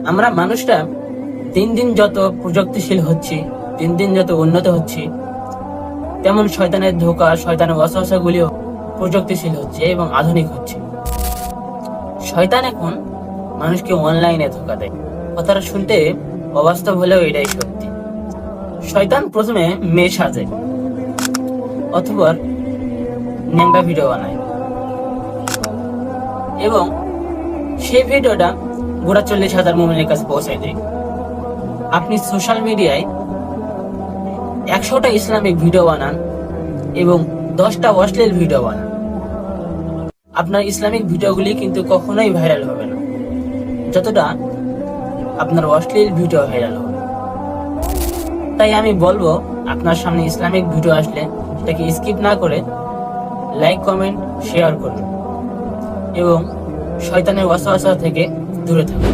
আমরা মানুষরা দিন দিন যত প্রযুক্তিশীল হচ্ছি, দিন দিন যত উন্নত হচ্ছি, তেমন শয়তানের ধোঁকা, শয়তানের ওয়াসওয়াসা গুলিও প্রযুক্তিশীল হচ্ছে এবং আধুনিক হচ্ছে। শয়তান এখন মানুষকে অনলাইনে ধোঁকা দেয়। কথাটা শুনতে অবাস্তব হলেও এটাই সত্যি। শয়তান প্রথমে মেয়ে সাজে, অথবা ন্যাংটা ভিডিও বানায় এবং সেই ভিডিওটা গোটা 40,000 মুমিনের কাছে পৌঁছায় দেয়। আপনি সোশ্যাল মিডিয়ায় 100টা ইসলামিক ভিডিও বানান এবং 10টা অশ্লীল ভিডিও বানান, আপনার ইসলামিক ভিডিওগুলি কিন্তু কখনোই ভাইরাল হবে না যতটা আপনার অশ্লীল ভিডিও ভাইরাল হবে। তাই আমি বলবো, আপনার সামনে ইসলামিক ভিডিও আসলে সেটাকে স্কিপ না করে লাইক, কমেন্ট, শেয়ার করুন এবং শয়তানের ওয়াসওয়াসা থেকে দূরে থাকুন।